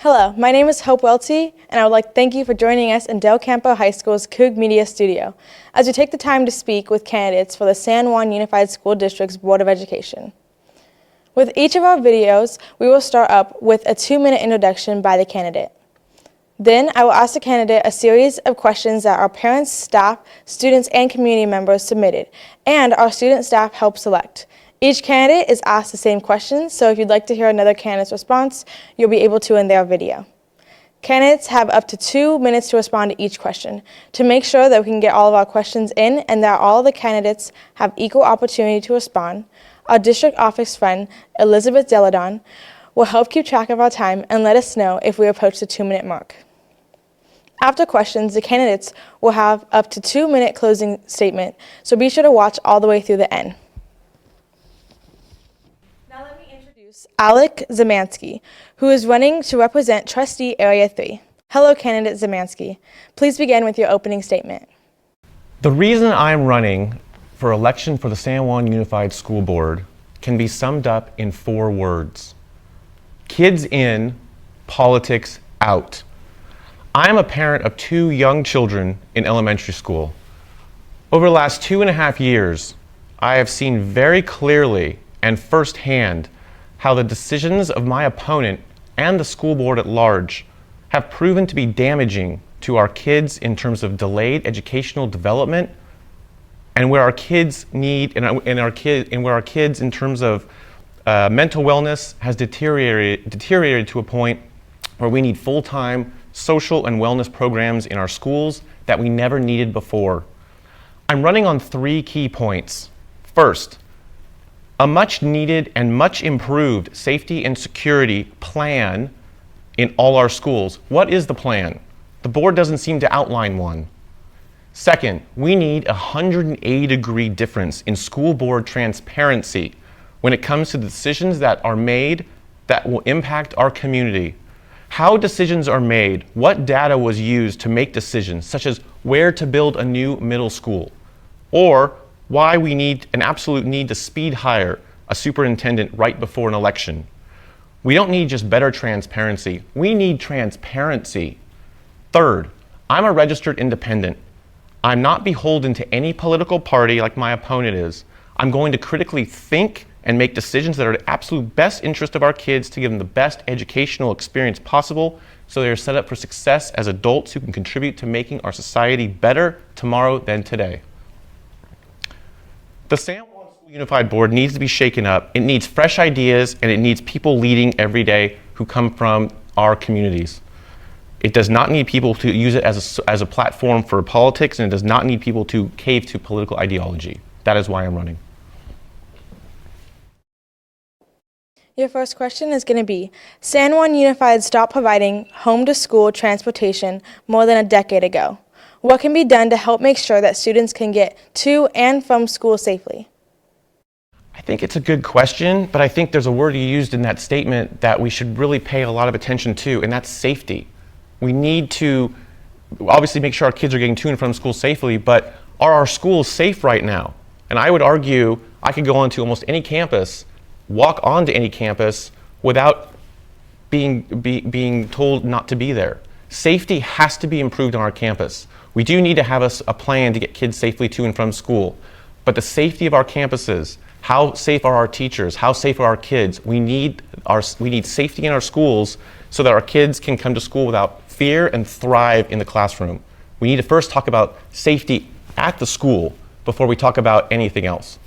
Hello, my name is Hope Welty, and I would like to thank you for joining us in Del Campo High School's Coug Media Studio as we take the time to speak with candidates for the San Juan Unified School District's Board of Education. With each of our videos, we will start up with a 2-minute introduction by the candidate. Then I will ask the candidate a series of questions that our parents, staff, students, and community members submitted, and our student staff helped select. Each candidate is asked the same questions, so if you'd like to hear another candidate's response, you'll be able to in their video. Candidates have up to 2 minutes to respond to each question to make sure that we can get all of our questions in and that all the candidates have equal opportunity to respond. Our district office friend, Elizabeth Deladon, will help keep track of our time and let us know if we approach the 2-minute mark. After questions, the candidates will have up to 2-minute closing statement, so be sure to watch all the way through the end. Now let me introduce Alec Zamansky, who is running to represent Trustee Area 3. Hello, candidate Zamansky. Please begin with your opening statement. The reason I'm running for election for the San Juan Unified School Board can be summed up in 4 words. Kids in, politics out. I am a parent of 2 young children in elementary school. Over the last 2.5 years, I have seen very clearly and firsthand how the decisions of my opponent and the school board at large have proven to be damaging to our kids in terms of delayed educational development, and where our kids need where our kids in terms of mental wellness has deteriorated to a point where we need full-time social and wellness programs in our schools that we never needed before. I'm running on 3 key points. First, a much needed and much improved safety and security plan in all our schools. What is the plan? The board doesn't seem to outline one. Second, we need a 180-degree difference in school board transparency when it comes to the decisions that are made that will impact our community. How decisions are made, what data was used to make decisions, such as where to build a new middle school, or why we need an absolute need to speed hire a superintendent right before an election. We don't need just better transparency, we need transparency. Third, I'm a registered independent. I'm not beholden to any political party like my opponent is. I'm going to critically think and make decisions that are the absolute best interest of our kids to give them the best educational experience possible so they are set up for success as adults who can contribute to making our society better tomorrow than today. The San Juan School Unified Board needs to be shaken up. It needs fresh ideas, and it needs people leading every day who come from our communities. It does not need people to use it as a platform for politics, and it does not need people to cave to political ideology. That is why I'm running. Your first question is going to be, San Juan Unified stopped providing home-to-school transportation more than a decade ago. What can be done to help make sure that students can get to and from school safely? I think it's a good question, but I think there's a word you used in that statement that we should really pay a lot of attention to, and that's safety. We need to obviously make sure our kids are getting to and from school safely, but are our schools safe right now? And I would argue I could go onto almost any campus, walk onto any campus without being told not to be there. Safety has to be improved on our campus. We do need to have a plan to get kids safely to and from school, but the safety of our campuses, how safe are our teachers, how safe are our kids? We need safety in our schools so that our kids can come to school without fear and thrive in the classroom. We need to first talk about safety at the school before we talk about anything else.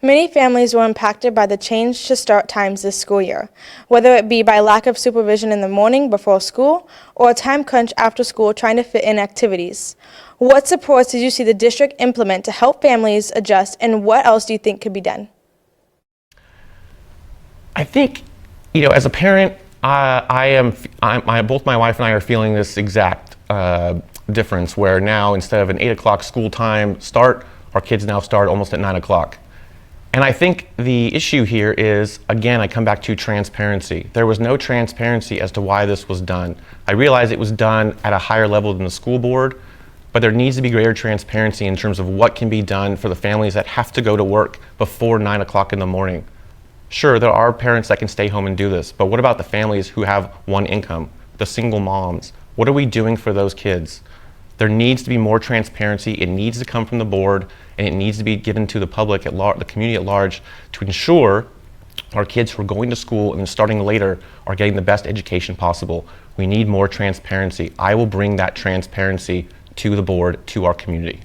Many families were impacted by the change to start times this school year, whether it be by lack of supervision in the morning before school or a time crunch after school trying to fit in activities. What supports did you see the district implement to help families adjust, and what else do you think could be done? I think, as a parent, both my wife and I are feeling this exact difference where now instead of an 8 o'clock school time start, our kids now start almost at 9 o'clock. And I think the issue here is, again, I come back to transparency. There was no transparency as to why this was done. I realize it was done at a higher level than the school board, but there needs to be greater transparency in terms of what can be done for the families that have to go to work before 9 o'clock in the morning. Sure, there are parents that can stay home and do this, but what about the families who have one income, the single moms? What are we doing for those kids? There needs to be more transparency. It needs to come from the board, and it needs to be given to the public at large, the community at large, to ensure our kids who are going to school and starting later are getting the best education possible. We need more transparency. I will bring that transparency to the board, to our community.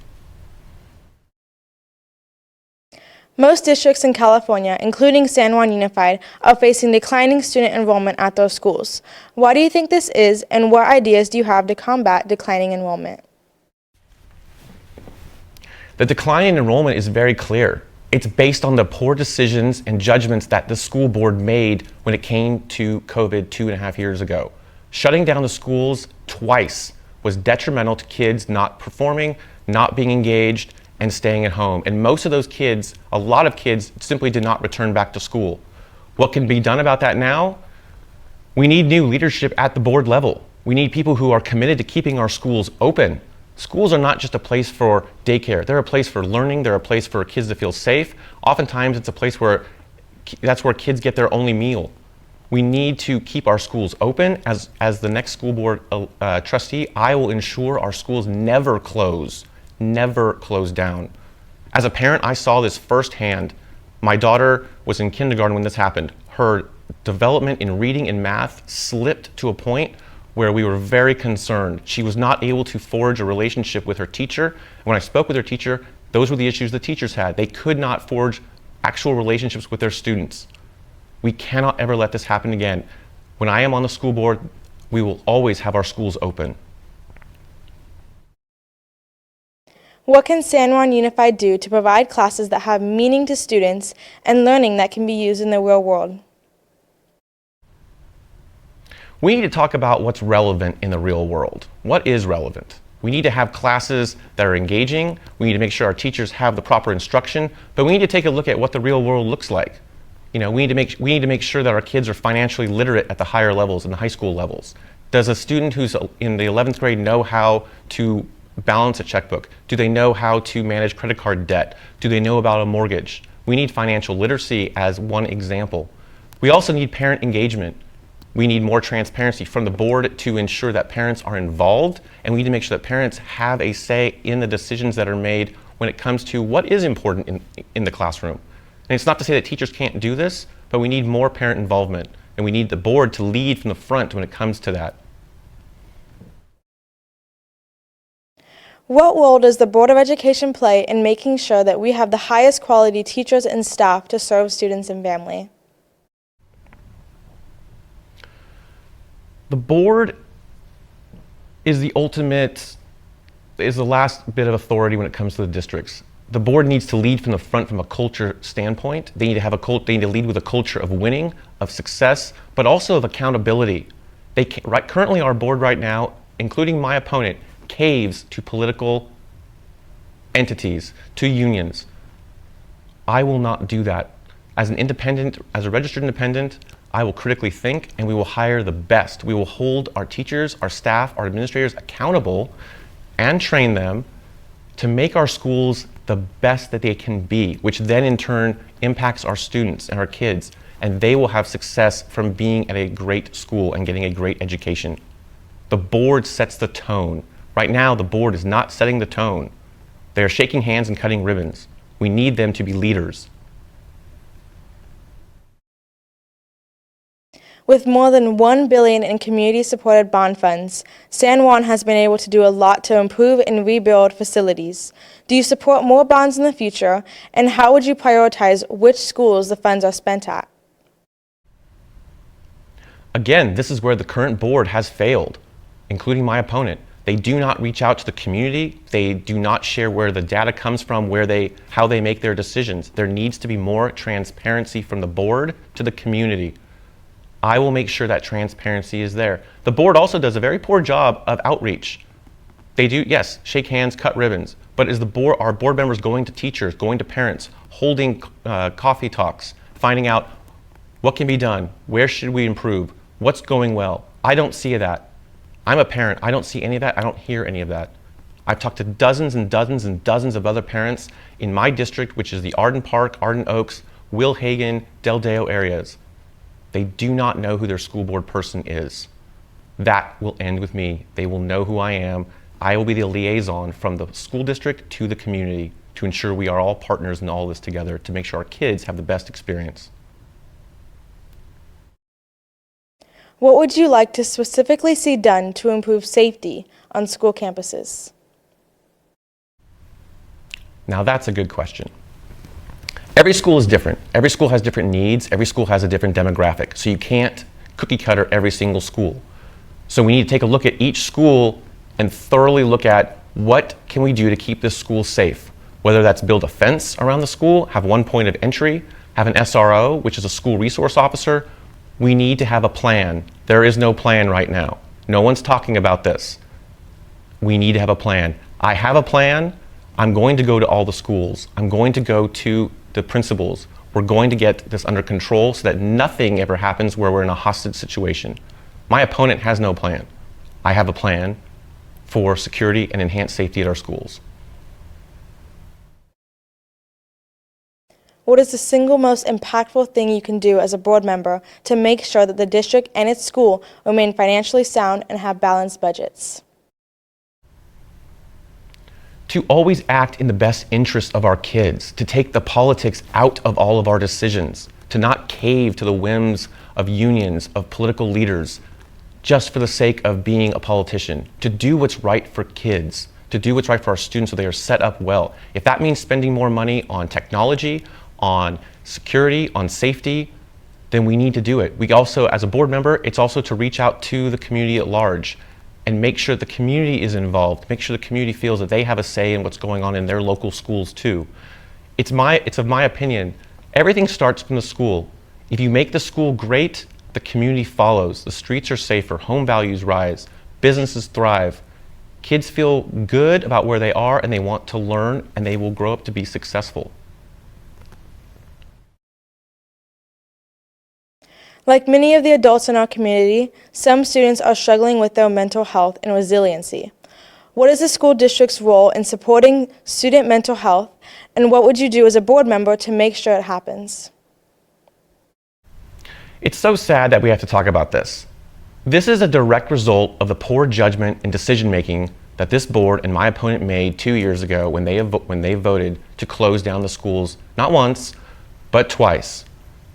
Most districts in California, including San Juan Unified, are facing declining student enrollment at those schools. Why do you think this is, and what ideas do you have to combat declining enrollment? The decline in enrollment is very clear. It's based on the poor decisions and judgments that the school board made when it came to COVID 2.5 years ago. Shutting down the schools twice was detrimental to kids not performing, not being engaged, and staying at home. And most of those kids, a lot of kids, simply did not return back to school. What can be done about that now? We need new leadership at the board level. We need people who are committed to keeping our schools open. Schools are not just a place for daycare. They're a place for learning. They're a place for kids to feel safe. Oftentimes, it's a place where that's where kids get their only meal. We need to keep our schools open. As the next school board trustee, I will ensure our schools never close down. As a parent, I saw this firsthand. My daughter was in kindergarten when this happened. Her development in reading and math slipped to a point where we were very concerned. She was not able to forge a relationship with her teacher. When I spoke with her teacher, those were the issues the teachers had. They could not forge actual relationships with their students. We cannot ever let this happen again. When I am on the school board, we will always have our schools open. What can San Juan Unified do to provide classes that have meaning to students and learning that can be used in the real world? We need to talk about what's relevant in the real world. What is relevant? We need to have classes that are engaging. We need to make sure our teachers have the proper instruction, but we need to take a look at what the real world looks like. We need to make sure that our kids are financially literate at the higher levels and the high school levels. Does a student who's in the 11th grade know how to balance a checkbook? Do they know how to manage credit card debt? Do they know about a mortgage? We need financial literacy as one example. We also need parent engagement. We need more transparency from the board to ensure that parents are involved, and we need to make sure that parents have a say in the decisions that are made when it comes to what is important in the classroom. And it's not to say that teachers can't do this, but we need more parent involvement, and we need the board to lead from the front when it comes to that. What role does the Board of Education play in making sure that we have the highest quality teachers and staff to serve students and family? The board is the last bit of authority when it comes to the districts. The board needs to lead from the front from a culture standpoint. They need to lead with a culture of winning, of success, but also of accountability. Currently our board right now, including my opponent, caves to political entities, to unions. I will not do that. As an independent, as a registered independent, I will critically think, and we will hire the best. We will hold our teachers, our staff, our administrators accountable and train them to make our schools the best that they can be, which then in turn impacts our students and our kids, and they will have success from being at a great school and getting a great education. The board sets the tone. Right now, the board is not setting the tone. They are shaking hands and cutting ribbons. We need them to be leaders. With more than $1 billion in community-supported bond funds, San Juan has been able to do a lot to improve and rebuild facilities. Do you support more bonds in the future, and how would you prioritize which schools the funds are spent at? Again, this is where the current board has failed, including my opponent. They do not reach out to the community. They do not share where the data comes from, how they make their decisions. There needs to be more transparency from the board to the community. I will make sure that transparency is there. The board also does a very poor job of outreach. They do, yes, shake hands, cut ribbons, but are board members going to teachers, going to parents, holding coffee talks, finding out what can be done, where should we improve, what's going well? I don't see that. I'm a parent. I don't see any of that. I don't hear any of that. I've talked to dozens and dozens and dozens of other parents in my district, which is the Arden Park, Arden Oaks, Will Hagen, Del Deo areas. They do not know who their school board person is. That will end with me. They will know who I am. I will be the liaison from the school district to the community to ensure we are all partners in all this together to make sure our kids have the best experience. What would you like to specifically see done to improve safety on school campuses? Now that's a good question. Every school is different. Every school has different needs. Every school has a different demographic. So you can't cookie cutter every single school. So we need to take a look at each school and thoroughly look at what can we do to keep this school safe. Whether that's build a fence around the school, have one point of entry, have an SRO, which is a school resource officer. We need to have a plan. There is no plan right now. No one's talking about this. We need to have a plan. I have a plan. I'm going to go to all the schools. I'm going to go to the principals. We're going to get this under control so that nothing ever happens where we're in a hostage situation. My opponent has no plan. I have a plan for security and enhanced safety at our schools. What is the single most impactful thing you can do as a board member to make sure that the district and its school remain financially sound and have balanced budgets? To always act in the best interest of our kids, to take the politics out of all of our decisions, to not cave to the whims of unions, of political leaders, just for the sake of being a politician, to do what's right for kids, to do what's right for our students so they are set up well. If that means spending more money on technology, on security, on safety, then we need to do it. We also, as a board member, it's also to reach out to the community at large and make sure the community is involved, make sure the community feels that they have a say in what's going on in their local schools too. It's of my opinion, everything starts from the school. If you make the school great, the community follows. The streets are safer, home values rise, businesses thrive. Kids feel good about where they are and they want to learn and they will grow up to be successful. Like many of the adults in our community, some students are struggling with their mental health and resiliency. What is the school district's role in supporting student mental health, and what would you do as a board member to make sure it happens? It's so sad that we have to talk about this. This is a direct result of the poor judgment and decision making that this board and my opponent made 2 years ago when they voted to close down the schools, not once, but twice,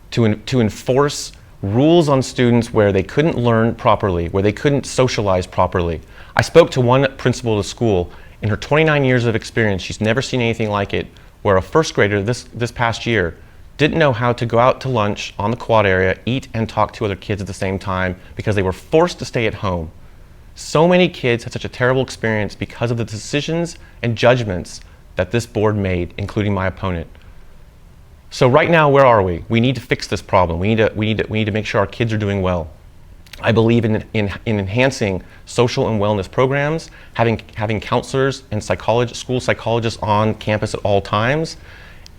to enforce rules on students where they couldn't learn properly, where they couldn't socialize properly. I spoke to one principal of the school. In her 29 years of experience, she's never seen anything like it, where a first grader this past year didn't know how to go out to lunch on the quad area, eat and talk to other kids at the same time because they were forced to stay at home. So many kids had such a terrible experience because of the decisions and judgments that this board made, including my opponent. So right now, where are we? We need to fix this problem. We need to make sure our kids are doing well. I believe in enhancing social and wellness programs, having counselors and school psychologists on campus at all times,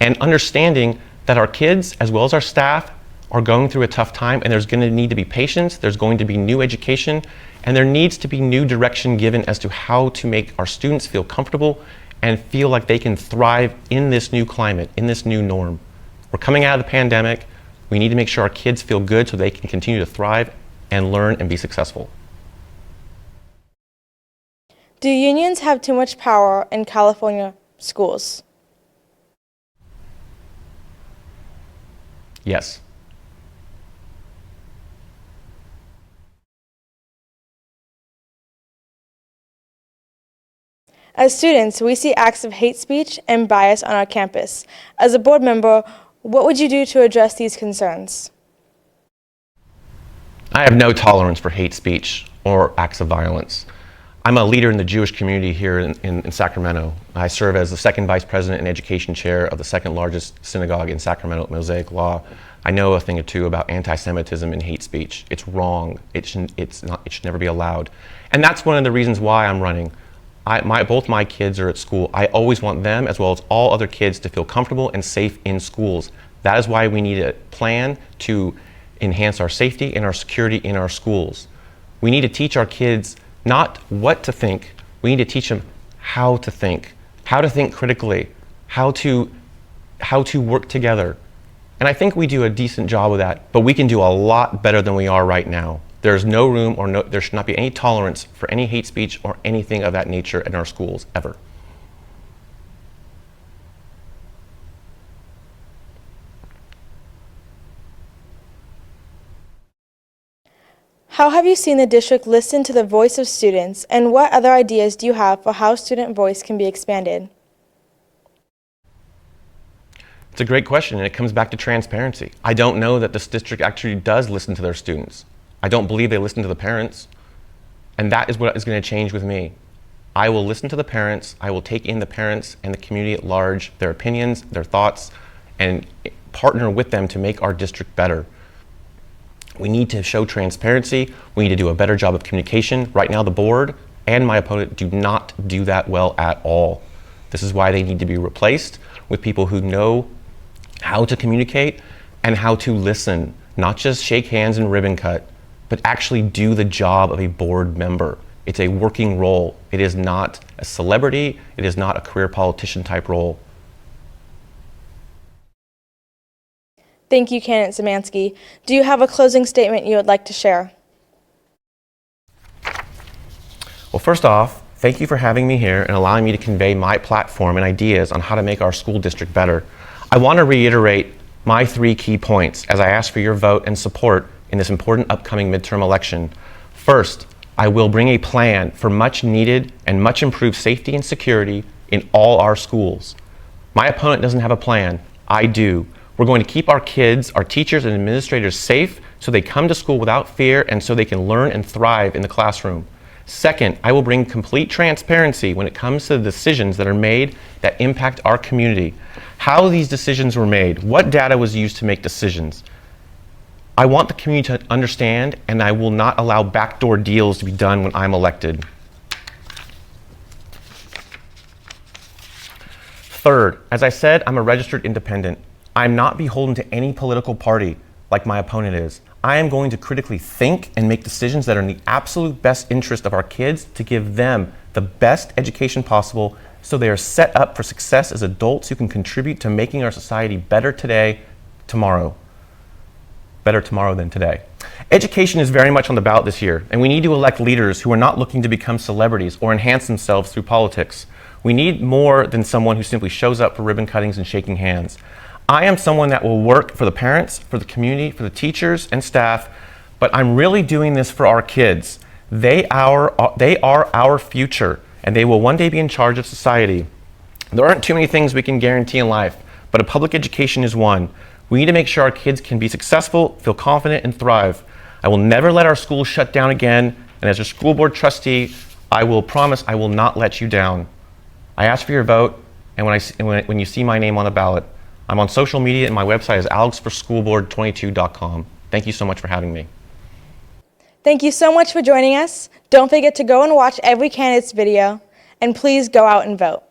and understanding that our kids, as well as our staff, are going through a tough time, and there's going to need to be patience, there's going to be new education, and there needs to be new direction given as to how to make our students feel comfortable and feel like they can thrive in this new climate, in this new norm. We're coming out of the pandemic. We need to make sure our kids feel good so they can continue to thrive and learn and be successful. Do unions have too much power in California schools? Yes. As students, we see acts of hate speech and bias on our campus. As a board member, what would you do to address these concerns? I have no tolerance for hate speech or acts of violence. I'm a leader in the Jewish community here in Sacramento. I serve as the second vice president and education chair of the second largest synagogue in Sacramento, Mosaic Law. I know a thing or two about anti-Semitism and hate speech. It's wrong. It should never be allowed. And that's one of the reasons why I'm running. Both my kids are at school. I always want them, as well as all other kids, to feel comfortable and safe in schools. That is why we need a plan to enhance our safety and our security in our schools. We need to teach our kids not what to think, we need to teach them how to think critically, how to work together, And I think we do a decent job of that, but we can do a lot better than we are right now. There's no room there should not be any tolerance for any hate speech or anything of that nature in our schools, ever. How have you seen the district listen to the voice of students, and what other ideas do you have for how student voice can be expanded? It's a great question, and it comes back to transparency. I don't know that this district actually does listen to their students. I don't believe they listen to the parents, and that is what is going to change with me. I will listen to the parents, I will take in the parents and the community at large, their opinions, their thoughts, and partner with them to make our district better. We need to show transparency. We need to do a better job of communication. Right now, the board and my opponent do not do that well at all. This is why they need to be replaced with people who know how to communicate and how to listen, not just shake hands and ribbon cut, but actually do the job of a board member. It's a working role. It is not a celebrity. It is not a career politician type role. Thank you, candidate Zamansky. Do you have a closing statement you would like to share? Well, first off, thank you for having me here and allowing me to convey my platform and ideas on how to make our school district better. I want to reiterate my 3 key points as I ask for your vote and support in this important upcoming midterm election. First, I will bring a plan for much needed and much improved safety and security in all our schools. My opponent doesn't have a plan. I do. We're going to keep our kids, our teachers, and administrators safe so they come to school without fear and so they can learn and thrive in the classroom. Second, I will bring complete transparency when it comes to the decisions that are made that impact our community. How these decisions were made, what data was used to make decisions. I want the community to understand, and I will not allow backdoor deals to be done when I'm elected. Third, as I said, I'm a registered independent. I'm not beholden to any political party like my opponent is. I am going to critically think and make decisions that are in the absolute best interest of our kids to give them the best education possible so they are set up for success as adults who can contribute to making our society better today, tomorrow. Better tomorrow than today. Education is very much on the ballot this year, and we need to elect leaders who are not looking to become celebrities or enhance themselves through politics. We need more than someone who simply shows up for ribbon cuttings and shaking hands. I am someone that will work for the parents, for the community, for the teachers and staff, but I'm really doing this for our kids. They are our future, and they will one day be in charge of society. There aren't too many things we can guarantee in life, but a public education is one. We need to make sure our kids can be successful, feel confident, and thrive. I will never let our schools shut down again, and as a school board trustee, I will promise I will not let you down. I ask for your vote, and when you see my name on the ballot, I'm on social media, and my website is alexforschoolboard22.com. Thank you so much for having me. Thank you so much for joining us. Don't forget to go and watch every candidate's video, and please go out and vote.